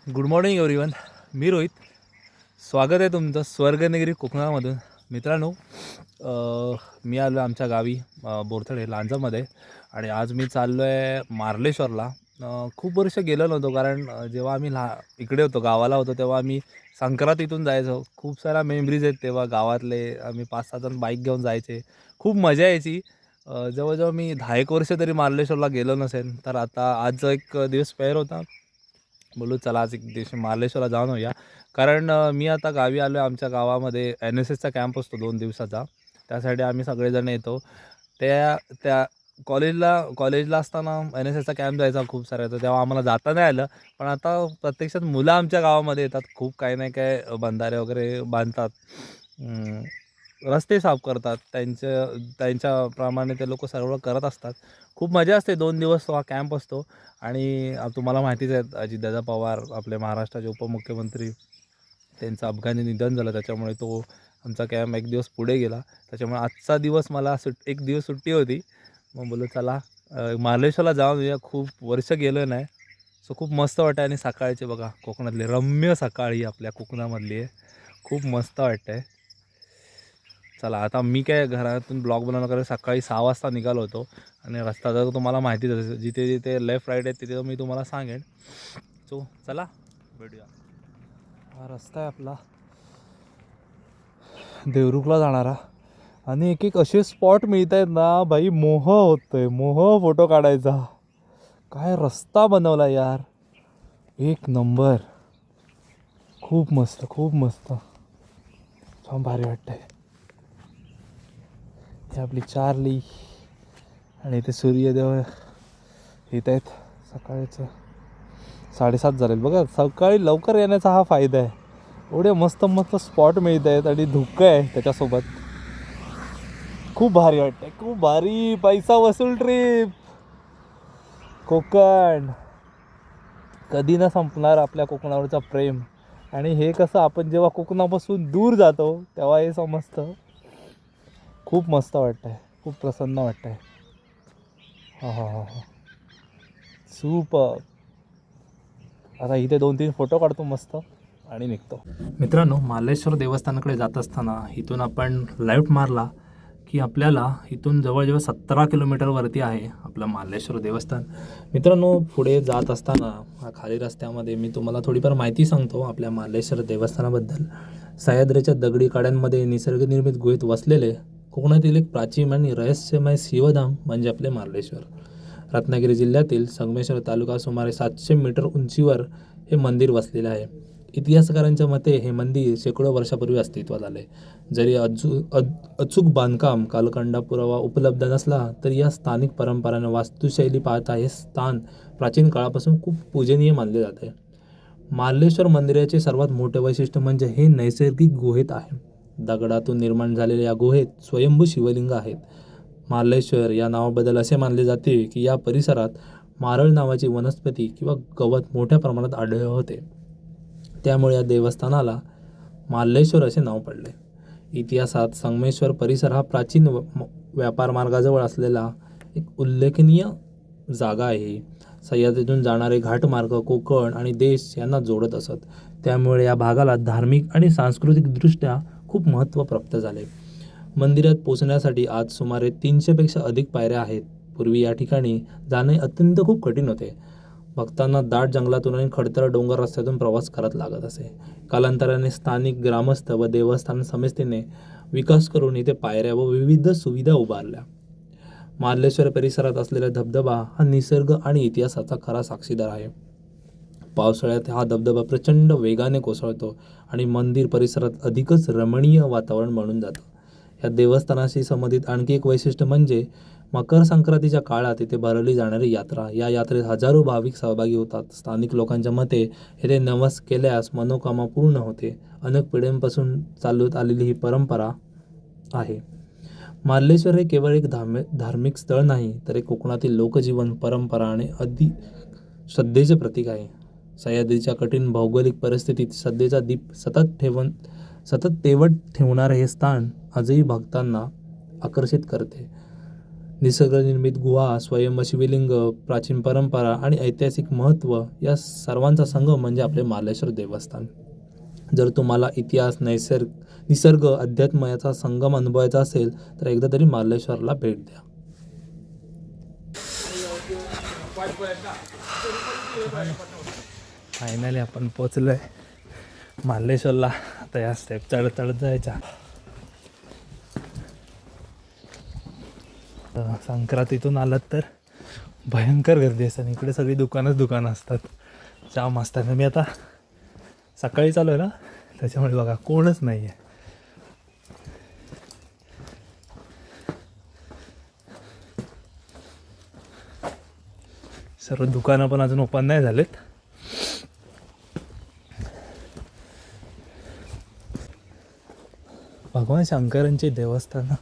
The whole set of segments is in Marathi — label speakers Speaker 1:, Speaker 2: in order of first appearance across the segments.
Speaker 1: Good morning everyone. मी रोहित. स्वागत आहे तुमचं स्वर्गनगरी कोकणामधून. मित्रांनो, मी आलो आमच्या गावी बोरथडे लांजामध्ये आणि आज मी चाललो आहे मार्लेश्वरला. खूप वर्ष गेलो नव्हतो कारण जेव्हा आम्ही इकडे होतो गावाला होतो तेव्हा आम्ही संक्रांतीतून जायचो. खूप साऱ्या मेमरीज आहेत तेव्हा गावातले. आम्ही 5-6 जण बाईक घेऊन जायचे. खूप मजा यायची. जवळजवळ मी 10 वर्ष तरी मार्लेश्वरला गेलो नसेल. तर आता आज एक दिवस स्पेअर होता. बोलू चला आज एक दिवशी मार्लेश्वरला जाऊन येऊया. कारण मी आता गावी आलो आहे. आमच्या गावामध्ये NSSचा कॅम्प असतो 2 दिवसाचा. त्यासाठी आम्ही सगळेजण येतो. त्या त्या कॉलेजला असताना NSSचा कॅम्प जायचा खूप सारा, तर तेव्हा आम्हाला जाता नाही आलं. पण आता प्रत्यक्षात मुलं आमच्या गावामध्ये येतात. खूप काही नाही काय बंधारे वगैरे बांधतात. रस्ते साफ करतात. त्यांच्याप्रमाणे ते लोक सर्व करत असतात. खूप मजा असते. 2 दिवस हा कॅम्प असतो. आणि तुम्हाला माहितीच आहे अजितदादा पवार आपले महाराष्ट्राचे उपमुख्यमंत्री, त्यांचं अपघाती निधन झालं. त्याच्यामुळे तो आमचा कॅम्प एक दिवस पुढे गेला. त्याच्यामुळे आजचा दिवस मला एक दिवस सुट्टी होती. मग बोललो चला मार्लेश्वरला जाऊन येऊया. खूप वर्ष गेलो नाही. सो खूप मस्त वाटतं. आणि सकाळचे बघा कोकणातली रम्य सकाळी आपल्या कोकणामधली आहे. खूप मस्त वाटतं आहे. चला आता मी काय घरातून ब्लॉग बनवणं कारण सकाळी 6 वाजता निघालो होतो. आणि रस्ता तर तुम्हाला माहितीच असेल, जिथे जिथे लेफ्ट राईट आहे तिथे मी तुम्हाला सांगेन. सो चला भेटूया. हा रस्ता आहे आपला देवरुखला जाणारा. आणि एक एक असे स्पॉट मिळत आहेत ना भाई, मोह होतोय, मोह फोटो काढायचा. काय रस्ता बनवला यार, एक नंबर. खूप मस्त, खूप मस्त. छान भारी वाटतंय. हे आपली चार्ली आणि इथे सूर्यदेव येत आहेत. सकाळचं 7:30 झालेत बघा. सकाळी लवकर येण्याचा हा फायदा आहे. एवढे मस्त मस्त स्पॉट मिळत आहेत आणि धुकं आहे त्याच्यासोबत. खूप भारी वाटतंय, खूप भारी. पैसा वसूल ट्रिप कोकण. कधी न संपणार आपल्या कोकणावरचा प्रेम. आणि हे कसं आपण जेव्हा कोकणापासून दूर जातो तेव्हा हे समजतं. खूप मस्त वाटतंय, खूप प्रसन्न वाटतंय. हा हा हा हा, सुपर. आता इथे 2-3 फोटो काढतो मस्त आणि निघतो. मित्रांनो, मार्लेश्वर देवस्थानाकडे जात असताना इथून आपण लेफ्ट मारला की आपल्याला इथून जवळजवळ 17 किलोमीटरवरती आहे आपलं मार्लेश्वर देवस्थान. मित्रांनो, पुढे जात असताना खाली रस्त्यामध्ये मी तुम्हाला थोडीफार माहिती सांगतो आपल्या मार्लेश्वर देवस्थानाबद्दल. सह्याद्रीच्या दगडी काड्यांमध्ये निसर्गनिर्मित गुहेत वसलेले कोकणातील एक प्राचीन आणि रहस्यमय शिवधाम म्हणजे आपले मार्लेश्वर. रत्नागिरी जिल्ह्यातील संगमेश्वर तालुका सुमारे 700 मीटर उंचीवर हे मंदिर वसलेले आहे. इतिहासकारांच्या मते हे मंदिर शेकडो वर्षापूर्वी अस्तित्वात आले. जरी अचूक बांधकाम कालखंड पुरावा उपलब्ध नसला तरी या स्थानिक परंपरांना वास्तुशैली पाहता हे स्थान प्राचीन काळापासून खूप पूजनीय मानले जाते. मार्लेश्वर मंदिराचे सर्वात मोठे वैशिष्ट्य म्हणजे हे नैसर्गिक गुहेत आहे. दगडातून निर्माण झालेल्या या गुहेत स्वयंभू शिवलिंग आहेत. मार्लेश्वर या नावाबद्दल असे मानले जाते की या परिसरात मारळ नावाची वनस्पती किंवा गवत मोठ्या प्रमाणात आढळले होते. त्यामुळे या देवस्थानाला मार्लेश्वर असे नाव पडले. इतिहासात संगमेश्वर परिसर हा प्राचीन व्यापार मार्गाजवळ असलेला एक उल्लेखनीय जागा आहे. सह्याद्रीतून जाणारे घाटमार्ग कोकण आणि देश यांना जोडत असत. त्यामुळे या भागाला धार्मिक आणि सांस्कृतिकदृष्ट्या खूप महत्त्व प्राप्त झाले. मंदिरात पोहोचण्यासाठी आज सुमारे 300पेक्षा अधिक पायऱ्या आहेत. पूर्वी या ठिकाणी जाणे अत्यंत खूप कठीण होते. भक्तांना दाट जंगलातून आणि खडतर डोंगर रस्त्यातून प्रवास करत लागत असे. कालांतराने स्थानिक ग्रामस्थ व देवस्थान संस्थेने विकास करून इथे पायऱ्या व विविध सुविधा उभारल्या. मार्लेश्वर परिसरात असलेला धबधबा हा निसर्ग आणि इतिहासाचा खरा साक्षीदार आहे. पावसाळ्यात हा धबधबा प्रचंड वेगाने कोसळतो आणि मंदिर परिसरात अधिकच रमणीय वातावरण बनून जातं. या देवस्थानाशी संबंधित आणखी एक वैशिष्ट्य म्हणजे मकर संक्रांतीच्या काळात इथे भरवली जाणारी यात्रा. या यात्रेत हजारो भाविक सहभागी होतात. स्थानिक लोकांच्या मते येथे नवस केल्यास मनोकामना पूर्ण होते. अनेक पिढ्यांपासून चालत आलेली ही परंपरा आहे. मार्लेश्वर हे केवळ एक धार्मिक स्थळ नाही तर एक कोकणातील लोकजीवन परंपरा आणि श्रद्धेचे प्रतीक आहे. सह्याद्रीच्या कठीण भौगोलिक परिस्थितीत श्रद्धेचा दीप सतत तेवत ठेवणारे हे स्थान आजही भक्तांना आकर्षित करते. निसर्गनिर्मित गुहा, स्वयंभू शिवलिंग, प्राचीन परंपरा आणि ऐतिहासिक महत्त्व या सर्वांचा संगम म्हणजे आपले मार्लेश्वर देवस्थान. जर तुम्हाला इतिहास, निसर्ग, अध्यात्म याचा संगम अनुभवायचा असेल तर एकदा तरी मार्लेश्वरला भेट द्या. फायनली आपण पोचलोय मार्लेश्वरला. आता या स्टेप चढत चढत जायच्या. संक्रांतीतून आलात तर भयंकर गर्दी असते. इकडे सगळी दुकानं असतात, जाम असतात. मी आता सकाळी चालू आहे ना, त्याच्यामुळे बघा कोणच नाही आहे. सर्व दुकानं पण अजून ओपन नाही झालेत. भगवान शंकरांची देवस्थानं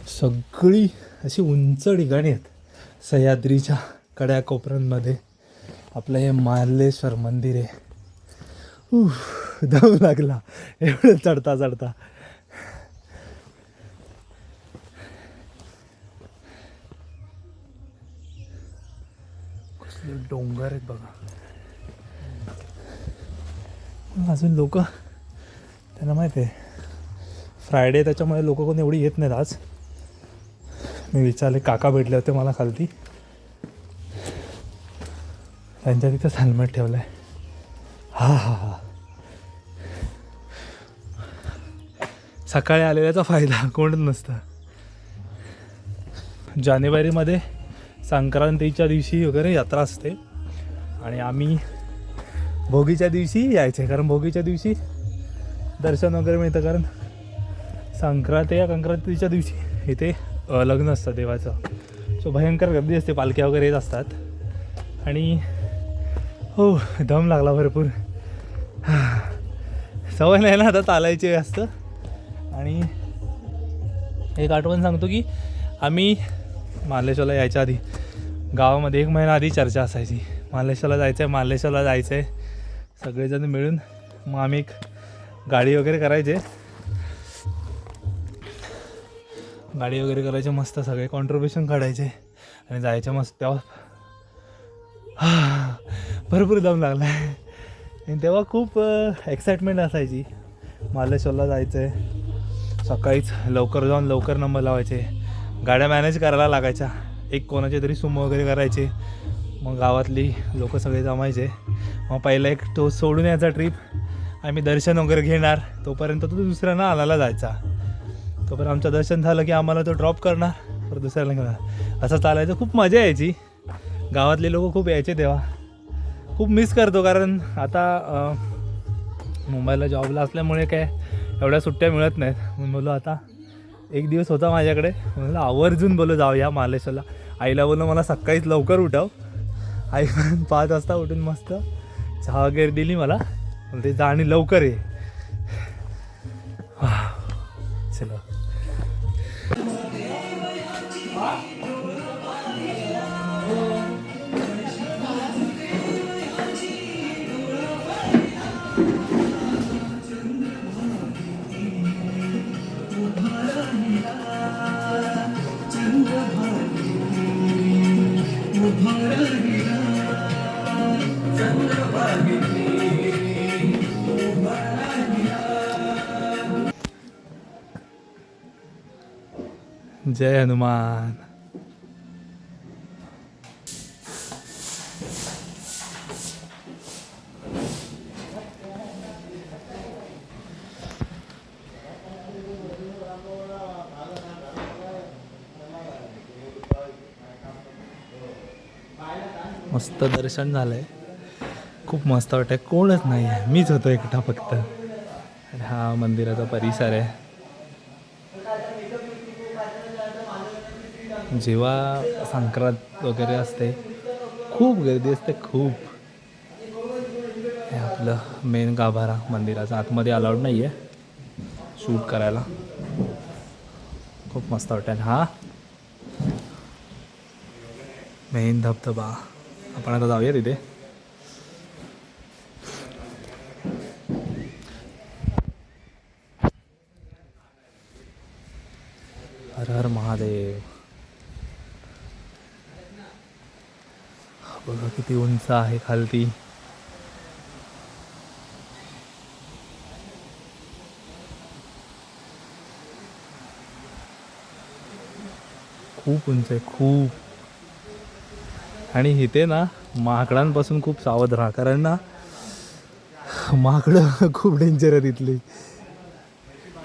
Speaker 1: सगळी अशी उंच ठिकाणी आहेत. सह्याद्रीच्या कड्या कोपऱ्यांमध्ये आपलं हे मार्लेश्वर मंदिर आहे. दम लागला एवढं चढता चढता. कसले डोंगर आहेत बघा. अजून लोक, त्यांना माहिती आहे फ्रायडे, त्याच्यामुळे लोक कोण एवढी येत नाहीत आज. मी विचारले, काका भेटले होते मला खालती, त्यांच्या तिथंच हेल्मेट ठेवलं आहे. हा सकाळी आलेल्याचा फायदा कोणच नसतं. जानेवारीमध्ये संक्रांतीच्या दिवशी वगैरे यात्रा असते आणि आम्ही भोगीच्या दिवशी यायचे, कारण भोगीच्या दिवशी दर्शन वगैरे मिळतं. कारण संक्रांतीच्या दिवशी इथे लग्न असतं देवाचं. सो भयंकर गर्दी असते, पालख्या वगैरे येत असतात. आणि हो, दम लागला भरपूर. सवय नाही ना आता चालायची असतं. आणि एक आठवण सांगतो की आम्ही मार्लेश्वरला यायच्या आधी गावामध्ये 1 महिना आधी चर्चा असायची, मार्लेश्वरला जायचं आहे. सगळेजण मिळून मग आम्ही एक गाडी वगैरे करायचे मस्त, सगळे कॉन्ट्रीब्युशन काढायचे आणि जायचे मस्त. तेव्हा भरपूर दम लागला आहे. आणि तेव्हा खूप एक्साइटमेंट असायची. मार्लेश्वरला जायचं आहे, सकाळीच लवकर जाऊन लवकर नंबर लावायचे. गाड्या मॅनेज करायला लागायच्या, एक कोणाचे तरी सुमो वगैरे करायचे. मग गावातली लोक सगळे जमायचे. मग पहिला एक तो सोडून यायचा ट्रिप, आम्ही दर्शन वगैरे घेणार. तोपर्यंत तो दुसऱ्यांना आणायला जायचा. तोपर्यंत आमचं दर्शन झालं की आम्हाला तो ड्रॉप करणार, परत दुसऱ्याला घेणार. असं चालायचं. खूप मजा यायची. गावातले लोक खूप यायचे तेव्हा. खूप मिस करतो, कारण आता मुंबईला जॉबला असल्यामुळे काय एवढ्या सुट्ट्या मिळत नाहीत. म्हणून बोललो आता एक दिवस होता माझ्याकडे, म्हणलं आवर्जून बोललो जाऊया मार्लेश्वरला. आईला बोललो मला सकाळीच लवकर उठाव. आई 5 वाजता उठून मस्त चहा वगैरे दिली मला, ते जा आणि लवकर ये. चलो. जय हनुमान. मस्त दर्शन झालंय, खूप मस्त वाटतंय. कोणच नाही आहे, मीच होतो एकटा फक्त. आणि हा मंदिराचा परिसर आहे. जेव्हा संक्रांत वगैरे असते खूप गर्दी असते, खूप. हे आपलं मेन गाभारा मंदिराचा, आतमध्ये अलाउड नाही आहे शूट करायला. खूप मस्त वाटतं. हा मेन धबधबा, आपण आता जाऊया तिथे. हर हर महादेव. बघा किती उंच आहे खालती. खूप उंच आहे खूप. आणि इथे ना माकडांपासून खूप सावध राहा, कारण ना माकडं खूप डेंजर आहे तिथली.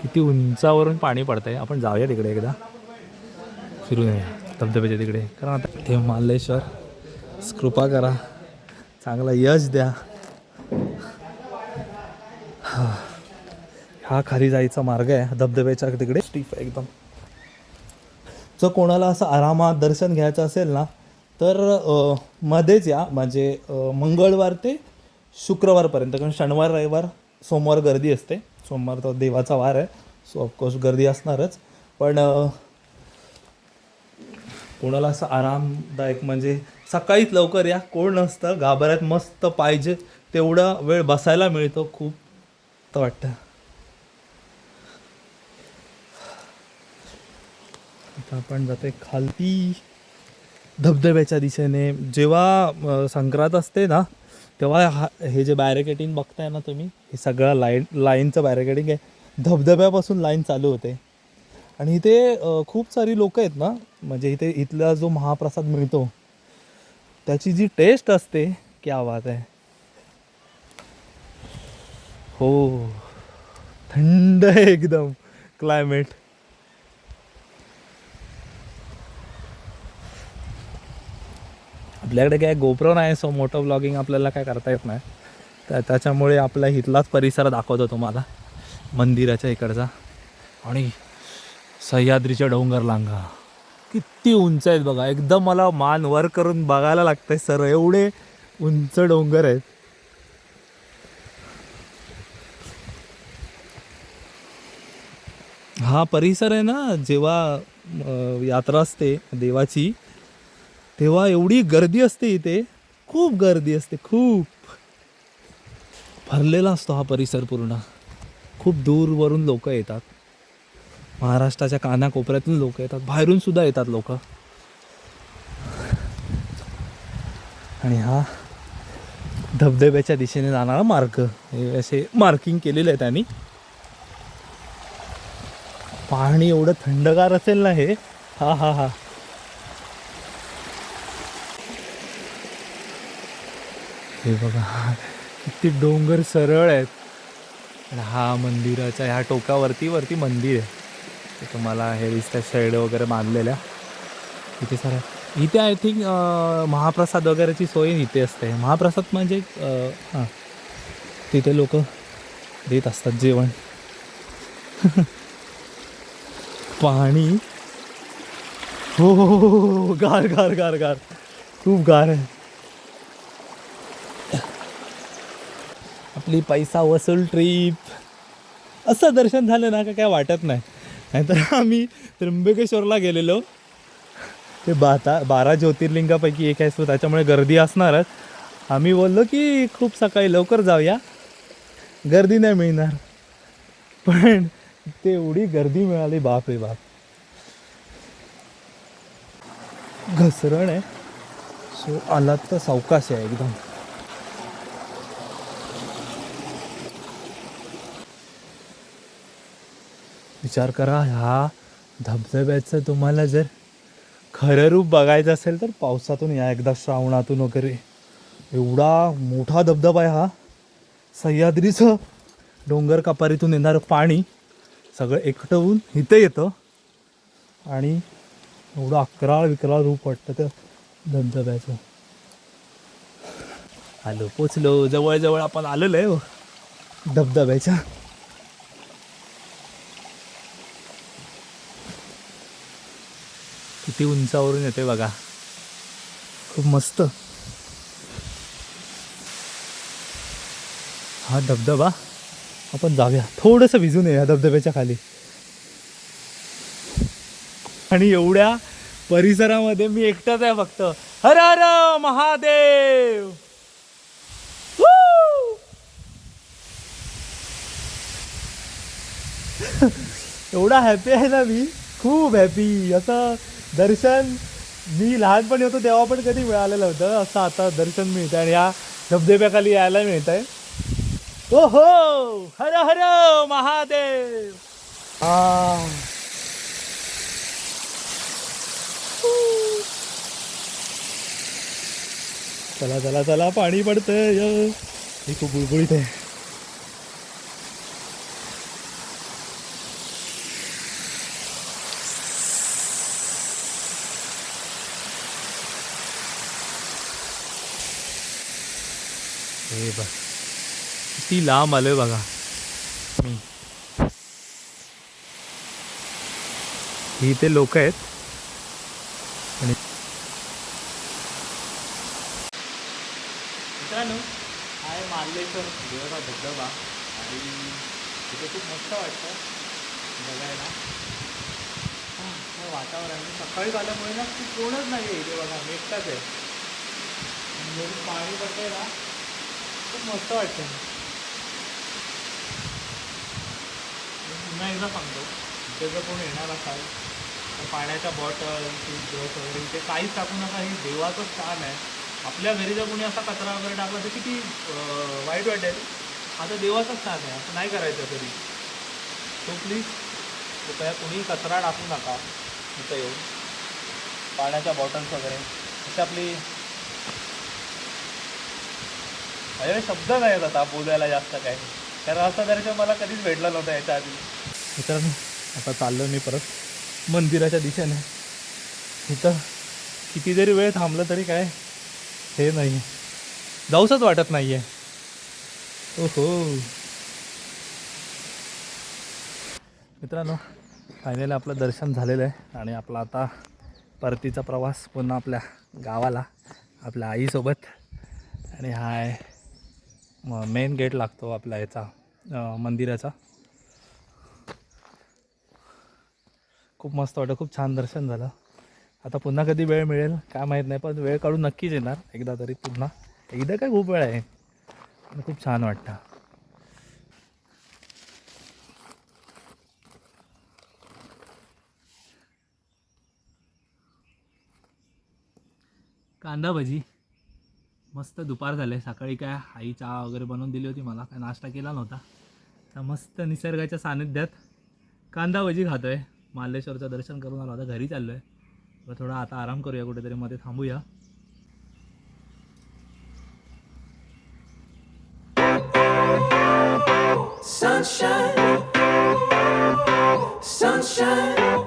Speaker 1: किती उंचावरून पाणी पडतंय. आपण जाऊया तिकडे एकदा, फिरून येऊया धबधब्याच्या तिकडे. कारण आता ते मार्लेश्वर कृपा करा, चांगला यश द्या. हा खाली जायचा मार्ग आहे धबधब्याच्या तिकडे, स्टीफ आहे एकदम. जर कोणाला असं आरामात दर्शन घ्यायचं असेल ना तर मध्येच या, म्हणजे मंगळवार ते शुक्रवारपर्यंत. कारण शनिवार रविवार सोमवार गर्दी असते. सोमवार तर देवाचा वार आहे, सो ऑफकोर्स गर्दी असणारच. पण कोणाला असं आरामदायक म्हणजे सकाळीच लवकर या, कोण नसतं, गाभाऱ्यात मस्त पाहिजे तेवढा वेळ बसायला मिळतो. खूप तर वाटतं. आता आपण जाते खालती धबधब्याच्या दिशेने. जेव्हा संक्रांत असते ना तेव्हा हे जे बॅरिकेडिंग बघताय ना तुम्ही, हे सगळं लाईनचं बॅरिकेडिंग आहे. धबधब्यापासून लाईन चालू होते. आणि इथे खूप सारी लोक आहेत ना, म्हणजे इथे इथला जो महाप्रसाद मिळतो त्याची जी टेस्ट असते, क्या बात आहे. हो, थंड आहे एकदम क्लायमेट. आपल्याकडे काय गोप्रो नाही, सो मोटो ब्लॉगिंग आपल्याला काय करता येत नाही. तर त्याच्यामुळे आपला इथलाच परिसर दाखवतो तुम्हाला, मंदिराच्या इकडचा. आणि सह्याद्रीच्या डोंगर लांगा किती उंच आहेत बघा. एकदम मला मान वर करून बघायला लागतंय सर, एवढे उंच डोंगर आहेत. हा परिसर आहे ना, जेव्हा यात्रा असते देवाची तेव्हा एवढी गर्दी असते इथे, खूप गर्दी असते, खूप भरलेला असतो हा परिसर पूर्ण. खूप दूरवरून लोक येतात, महाराष्ट्राच्या कानाकोपऱ्यातून लोक येतात, बाहेरून सुद्धा येतात लोक. आणि हा धबधब्याच्या दिशेने जाणारा मार्ग, हे असे मार्किंग केलेलं आहे त्यांनी. पाणी एवढं थंडगार असेल ना हे, हा हा हा. हे बघा किती डोंगर सरळ आहेत. आणि हा मंदिराच्या ह्या टोकावरती मंदिर आहे. ते तुम्हाला हे दिसतं, शेड वगैरे बांधलेल्या इथे सर. इथे आय थिंक महाप्रसाद वगैरेची सोय इथे असते. महाप्रसाद म्हणजे हां, तिथे लोक देत असतात जेवण. पाणी हो हो हो हो, गार गार गार गार, खूप गार आहे. आपली पैसा वसूल ट्रीप. असं दर्शन झालं ना का काय वाटत नाही. नाहीतर आम्ही त्र्यंबकेश्वरला गेलेलो, ते 12 ज्योतिर्लिंगापैकी एक आहे, सो त्याच्यामुळे गर्दी असणारच. आम्ही बोललो की खूप सकाळी लवकर जाऊया, गर्दी नाही मिळणार. पण ते एवढी गर्दी मिळाली, बाप रे बाप. घसरण आहे, सो आलात तर सावकाश आहे एकदम. विचार करा, ह्या धबधब्याचं तुम्हाला जर खरं रूप बघायचं असेल तर पावसातून या एकदा, श्रावणातून वगैरे. एवढा मोठा धबधबा आहे हा. सह्याद्रीचं डोंगर कपारीतून येणारं पाणी सगळं एकटवून इथे येतं. आणि एवढं अकराळ विकराळ रूप वाटतं त्या धबधब्याचं. आलो, पोचलो, जवळजवळ आपण आलेलो आहे धबधब्याच्या. किती उंचावरून येते बघा, खूप मस्त. हा धबधबा, आपण जाऊया थोडंसं भिजून येऊया धबधब्याच्या खाली. आणि एवढ्या परिसरामध्ये मी एकटाच आहे फक्त. हर हर महादेव. एवढा हॅपी आहे ना मी, खूप हॅपी. असं दर्शन मी लहानपणी होतो तेव्हा पण कधी मिळालेलं होतं असं आता दर्शन मिळतं आणि या धबधब्याखाली यायला मिळत आहे. ओ हो, हर हर महादेव. हा चला चला चला, पाणी पडतंय. हे खूप बुळबुळीत आहे. हे बघ किती लांब आलोय बघा मी. ही ते लोक आहेत आणि मित्रांनो हा आहे मार्लेश्वर देवाचा धबधबा आणि तिथे खूप मस्त वाटतं बघायला. वातावरण सकाळी आल्यामुळे ना ती कोणच नाही आहे इथे बघा, एकटाच आहे. पाणी पडतंय ना खूप मस्त वाटतं. पुन्हा एकदा सांगतो, इथे जर कोण येणार असाल तर पाण्याच्या बॉटल ब्रश वगैरे इथे काहीच टाकू नका. ही देवाचं स्थान आहे. आपल्या घरी जर कोणी असा कचरा वगैरे टाकला तर किती वाईट वाटेल. आता देवाचं स्थान आहे, असं नाही करायचं कधी. तो प्लीज कृपया कोणी कचरा टाकू नका इथं येऊन. पाण्याच्या बॉटल्स वगैरे अशी आपली माझ्याकडे शब्द नाही आहेत आता बोलायला जास्त काय, कारण असं दर्शन मला कधीच भेटलं नव्हतं याच्या आधी. मित्रांनो आता चाललो मी परत मंदिराच्या दिशेने. इथं किती जरी वेळ थांबलं तरी काय हे नाही, जाऊसच वाटत नाही आहे. ओहो मित्रांनो फायनली आपलं दर्शन झालेलं आहे आणि आपला आता परतीचा प्रवास पुन्हा आपल्या गावाला आपल्या आईसोबत. आणि हा आहे मेन गेट लागतो आपला याचा मंदिराचा. खूप मस्त वाटतं, खूप छान दर्शन झालं. आता पुन्हा कधी वेळ मिळेल काय माहीत नाही, पण वेळ काढून नक्कीच येणार एकदा तरी पुन्हा. एकदा काय खूप वेळ आहे, खूप छान वाटतं. कांदा भजी मस्त. दुपार झाले, सकाळी काय आई चहा वगैरे बनवून दिली होती मला, काय नाश्ता केला नव्हता. तर मस्त निसर्गाच्या सानिध्यात कांदा भजी खातो आहे. मार्लेश्वरचं दर्शन करून आलो, आता घरी चाललो आहे. थोडा आता आराम करूया, कुठेतरी मध्ये थांबूया. Sunshine, sunshine.